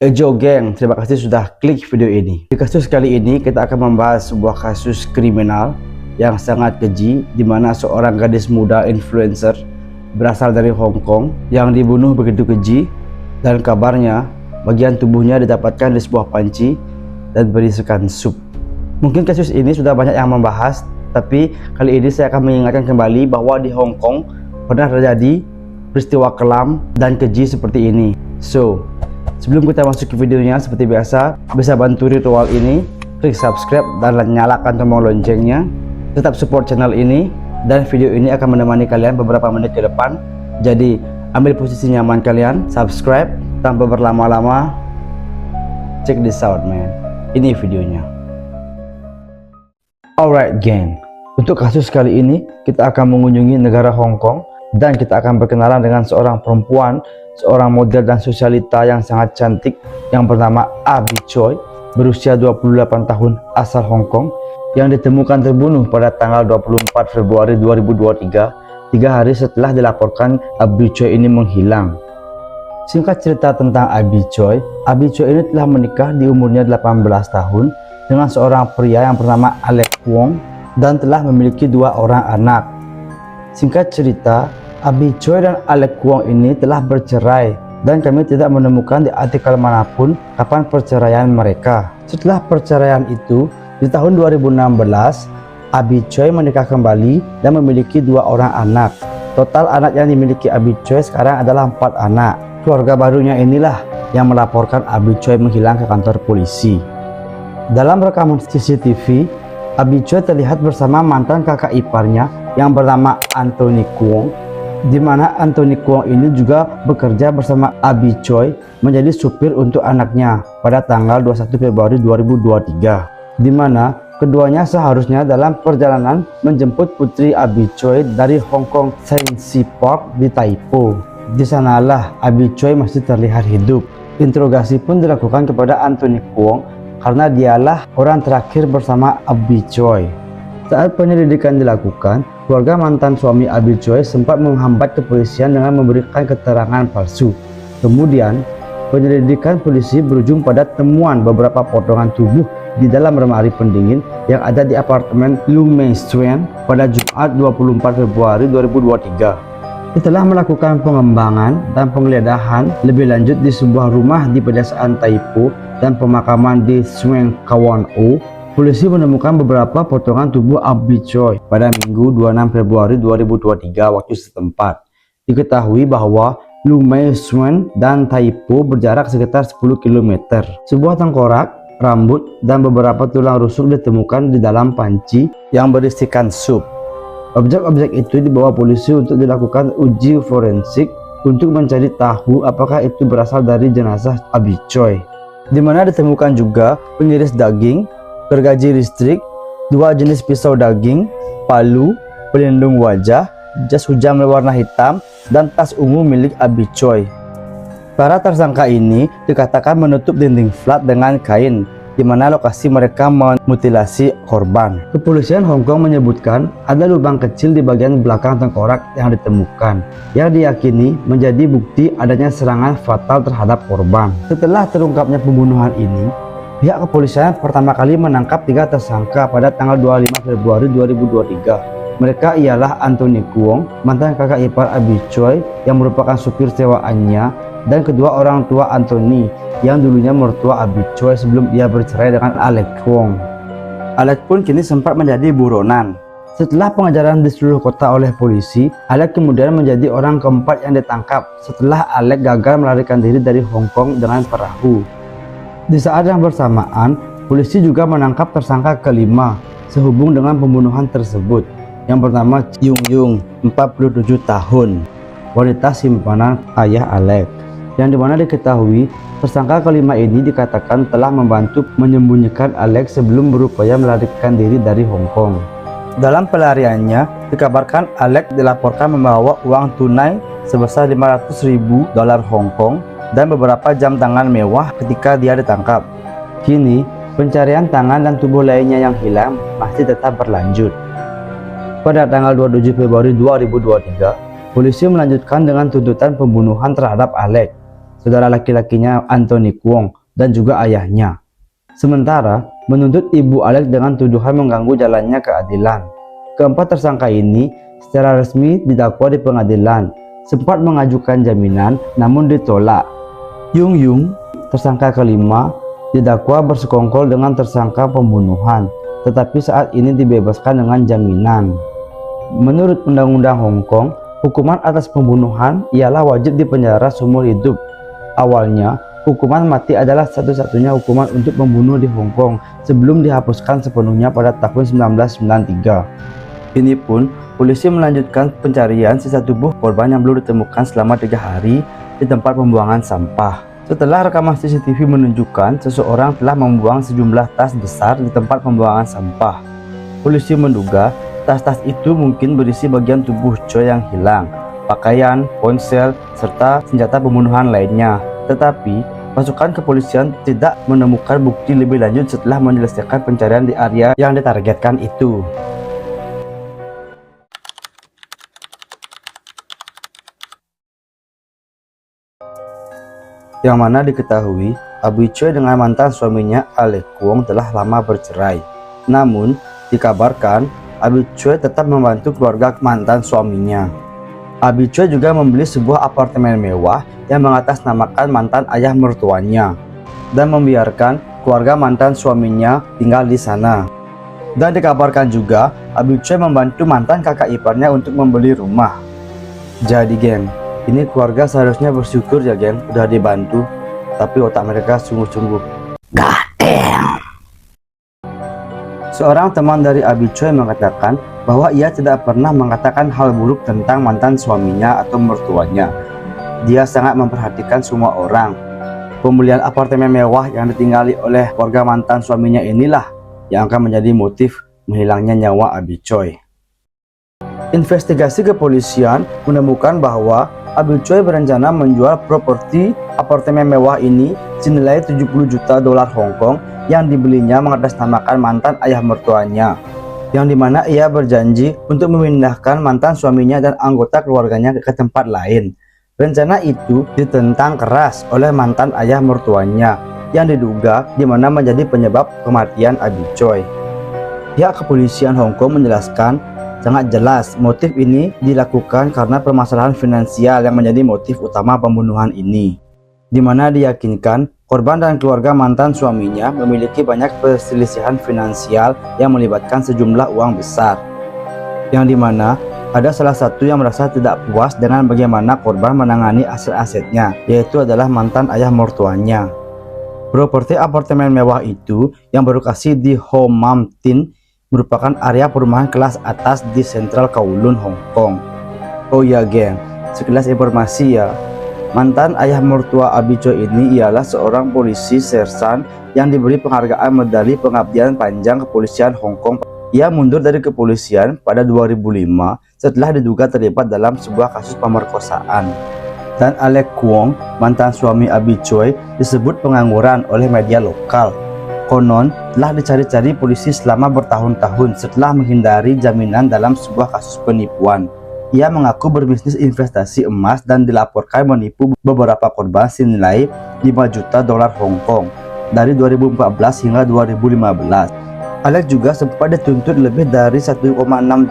Ejo geng, terima kasih sudah klik video ini. Di kasus kali ini kita akan membahas sebuah kasus kriminal yang sangat keji, di mana seorang gadis muda influencer berasal dari Hong Kong yang dibunuh begitu keji, dan kabarnya bagian tubuhnya didapatkan di sebuah panci dan berisikan sup. Mungkin kasus ini sudah banyak yang membahas, tapi kali ini saya akan mengingatkan kembali bahwa di Hong Kong pernah terjadi peristiwa kelam dan keji seperti ini. So, sebelum kita masuk ke videonya, seperti biasa, bisa bantu ritual ini, klik subscribe dan nyalakan tombol loncengnya. Tetap support channel ini, dan video ini akan menemani kalian beberapa menit ke depan. Jadi, ambil posisi nyaman kalian, subscribe, tanpa berlama-lama. Check this out, man. Ini videonya. Alright, gang. Untuk kasus kali ini, kita akan mengunjungi negara Hong Kong, dan kita akan berkenalan dengan seorang perempuan, seorang model dan sosialita yang sangat cantik yang bernama Abby Choi, berusia 28 tahun, asal Hong Kong, yang ditemukan terbunuh pada tanggal 24 Februari 2023, 3 hari setelah dilaporkan Abby Choi ini menghilang. Singkat cerita tentang Abby Choi ini telah menikah di umurnya 18 tahun dengan seorang pria yang bernama Alex Wong dan telah memiliki 2 orang anak. Singkat cerita, Abby Choi dan Alex Wong ini telah bercerai, dan kami tidak menemukan di artikel manapun kapan perceraian mereka. Setelah perceraian itu, di tahun 2016, Abby Choi menikah kembali dan memiliki 2 orang anak. Total anak yang dimiliki Abby Choi sekarang adalah 4 anak. Keluarga barunya inilah yang melaporkan Abby Choi menghilang ke kantor polisi. Dalam rekaman CCTV, Abby Choi terlihat bersama mantan kakak iparnya yang bernama Anthony Kwong, di mana Anthony Kwong ini juga bekerja bersama Abby Choi menjadi supir untuk anaknya pada tanggal 21 Februari 2023, di mana keduanya seharusnya dalam perjalanan menjemput putri Abby Choi dari Hong Kong Science Park di Taipo. Di sanalah Abby Choi masih terlihat hidup. Interogasi pun dilakukan kepada Anthony Kwong karena dialah orang terakhir bersama Abby Choi. Saat penyelidikan dilakukan, keluarga mantan suami Abby Choi sempat menghambat kepolisian dengan memberikan keterangan palsu. Kemudian, penyelidikan polisi berujung pada temuan beberapa potongan tubuh di dalam lemari pendingin yang ada di apartemen Lu Mei Tsuen pada Jumat 24 Februari 2023. Setelah melakukan pengembangan dan penggeledahan lebih lanjut di sebuah rumah di pedesaan Taipo dan pemakaman di Tsuen Kawan O, polisi menemukan beberapa potongan tubuh Abby Choi pada Minggu 26 Februari 2023 waktu setempat. Diketahui bahwa Lu Mei Tsuen dan Taipo berjarak sekitar 10 km. Sebuah tengkorak, rambut, dan beberapa tulang rusuk ditemukan di dalam panci yang berisikan sup. Objek-objek itu dibawa polisi untuk dilakukan uji forensik untuk mencari tahu apakah itu berasal dari jenazah Abby Choi, di mana ditemukan juga pengiris daging, gergaji listrik, 2 jenis pisau daging, palu, pelindung wajah, jas hujan berwarna hitam, dan tas ungu milik Abby Choi. Para tersangka ini dikatakan menutup dinding flat dengan kain, di mana lokasi mereka memutilasi korban. Kepolisian Hong Kong menyebutkan ada lubang kecil di bagian belakang tengkorak yang ditemukan, yang diyakini menjadi bukti adanya serangan fatal terhadap korban. Setelah terungkapnya pembunuhan ini, pihak kepolisian pertama kali menangkap 3 tersangka pada tanggal 25 Februari 2023. Mereka ialah Anthony Kwong, mantan kakak ipar Abby Choi yang merupakan supir sewaannya, dan kedua orang tua Anthony yang dulunya mertua Abby Choi sebelum ia bercerai dengan Alex Kwong. Alex pun kini sempat menjadi buronan. Setelah pengejaran di seluruh kota oleh polisi, Alex kemudian menjadi orang keempat yang ditangkap setelah Alex gagal melarikan diri dari Hong Kong dengan perahu. Di saat yang bersamaan, polisi juga menangkap tersangka kelima sehubung dengan pembunuhan tersebut, yang bernama Yung Yung, 47 tahun, wanita simpanan ayah Alex, yang dimana diketahui tersangka kelima ini dikatakan telah membantu menyembunyikan Alex sebelum berupaya melarikan diri dari Hong Kong. Dalam pelariannya, dikabarkan Alex dilaporkan membawa uang tunai sebesar 500.000 dolar Hong Kong dan beberapa jam tangan mewah ketika dia ditangkap. Kini, pencarian tangan dan tubuh lainnya yang hilang masih tetap berlanjut. Pada tanggal 27 Februari 2023, polisi melanjutkan dengan tuntutan pembunuhan terhadap Alex. saudara laki-lakinya Anthony Kwong, dan juga ayahnya. Sementara menuntut ibu Alex dengan tuduhan mengganggu jalannya keadilan. Keempat tersangka ini secara resmi didakwa di pengadilan, sempat mengajukan jaminan namun ditolak. Yung Yung, tersangka kelima, didakwa bersekongkol dengan tersangka pembunuhan, tetapi saat ini dibebaskan dengan jaminan. Menurut Undang-Undang Hong Kong, hukuman atas pembunuhan ialah wajib dipenjara seumur hidup. Awalnya, hukuman mati adalah satu-satunya hukuman untuk membunuh di Hong Kong sebelum dihapuskan sepenuhnya pada tahun 1993. Ini pun, polisi melanjutkan pencarian sisa tubuh korban yang belum ditemukan selama 3 hari di tempat pembuangan sampah. Setelah rekaman CCTV menunjukkan seseorang telah membuang sejumlah tas besar di tempat pembuangan sampah. Polisi menduga tas-tas itu mungkin berisi bagian tubuh Choi yang hilang, pakaian, ponsel, serta senjata pembunuhan lainnya. Tetapi, pasukan kepolisian tidak menemukan bukti lebih lanjut setelah menyelesaikan pencarian di area yang ditargetkan itu. Yang mana diketahui, Abi Choi dengan mantan suaminya Alex Kwong telah lama bercerai. Namun, dikabarkan Abi Choi tetap membantu keluarga mantan suaminya. Abi Choi juga membeli sebuah apartemen mewah yang mengatasnamakan mantan ayah mertuanya dan membiarkan keluarga mantan suaminya tinggal di sana. Dan dikabarkan juga Abi Choi membantu mantan kakak iparnya untuk membeli rumah. Jadi geng, ini keluarga seharusnya bersyukur ya geng, udah dibantu, tapi otak mereka sungguh-sungguh. Seorang teman dari Abi Choi mengatakan bahwa ia tidak pernah mengatakan hal buruk tentang mantan suaminya atau mertuanya. Dia sangat memperhatikan semua orang. Pembelian apartemen mewah yang ditinggali oleh keluarga mantan suaminya inilah yang akan menjadi motif menghilangnya nyawa Abi Choi. Investigasi kepolisian menemukan bahwa Abi Choi berencana menjual properti apartemen mewah ini senilai 70 juta dolar Hong Kong yang dibelinya mengatasnamakan mantan ayah mertuanya, yang dimana ia berjanji untuk memindahkan mantan suaminya dan anggota keluarganya ke tempat lain. Rencana itu ditentang keras oleh mantan ayah mertuanya yang diduga dimana menjadi penyebab kematian Abi Choi. Pihak kepolisian Hong Kong menjelaskan sangat jelas motif ini dilakukan karena permasalahan finansial yang menjadi motif utama pembunuhan ini, dimana diyakinkan korban dan keluarga mantan suaminya memiliki banyak perselisihan finansial yang melibatkan sejumlah uang besar, yang dimana ada salah satu yang merasa tidak puas dengan bagaimana korban menangani aset-asetnya, yaitu adalah mantan ayah mertuanya. Properti apartemen mewah itu yang berlokasi di Ho Mam Tin merupakan area perumahan kelas atas di Central Kowloon, Hong Kong. Oh ya geng, sekilas informasi ya, mantan ayah mertua Abi Choi ini ialah seorang polisi sersan yang diberi penghargaan medali pengabdian panjang kepolisian Hong Kong. Ia mundur dari kepolisian pada 2005 setelah diduga terlibat dalam sebuah kasus pemerkosaan. Dan Alex Kwong, mantan suami Abi Choi, disebut pengangguran oleh media lokal. Konon telah dicari-cari polisi selama bertahun-tahun setelah menghindari jaminan dalam sebuah kasus penipuan. Ia mengaku berbisnis investasi emas dan dilaporkan menipu beberapa korban senilai 5 juta dolar Hong Kong dari 2014 hingga 2015. Alex juga sempat dituntut lebih dari 1,6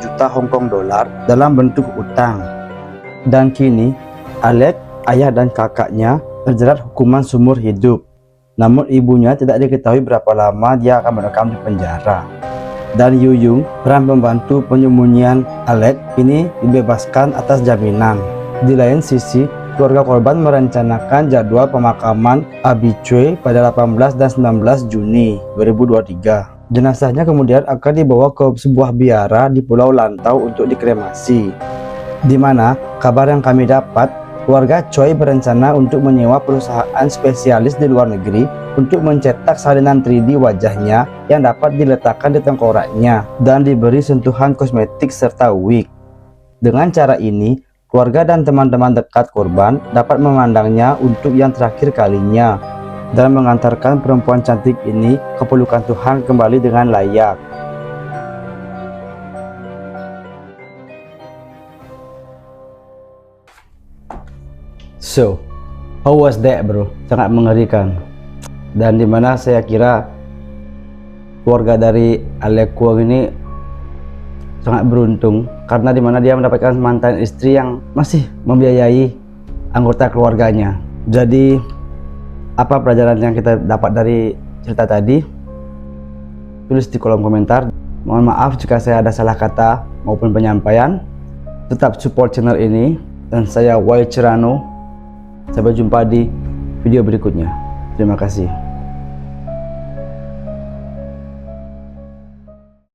juta Hong Kong dolar dalam bentuk utang. Dan kini, Alex, ayah dan kakaknya terjerat hukuman seumur hidup. Namun ibunya tidak diketahui berapa lama dia akan mendekam di penjara. Dan Yu Yung, peran pembantu penyembunyian Alex, ini dibebaskan atas jaminan. Di lain sisi, keluarga korban merencanakan jadwal pemakaman Abi Choi pada 18 dan 19 Juni 2023. Jenazahnya kemudian akan dibawa ke sebuah biara di Pulau Lantau untuk dikremasi. Di mana kabar yang kami dapat, keluarga Choi berencana untuk menyewa perusahaan spesialis di luar negeri untuk mencetak salinan 3D wajahnya yang dapat diletakkan di tengkoraknya dan diberi sentuhan kosmetik serta wig. Dengan cara ini, keluarga dan teman-teman dekat korban dapat memandangnya untuk yang terakhir kalinya dan mengantarkan perempuan cantik ini ke pelukan Tuhan kembali dengan layak. So, How was that, bro? Sangat mengerikan. Dan dimana saya kira keluarga dari Alec Kwok ini sangat beruntung, karena dimana dia mendapatkan mantan istri yang masih membiayai anggota keluarganya. Jadi apa pelajaran yang kita dapat dari cerita tadi? Tulis di kolom komentar. Mohon maaf jika saya ada salah kata maupun penyampaian. Tetap support channel ini, dan saya Wai Cerano. Sampai jumpa di video berikutnya. Terima kasih.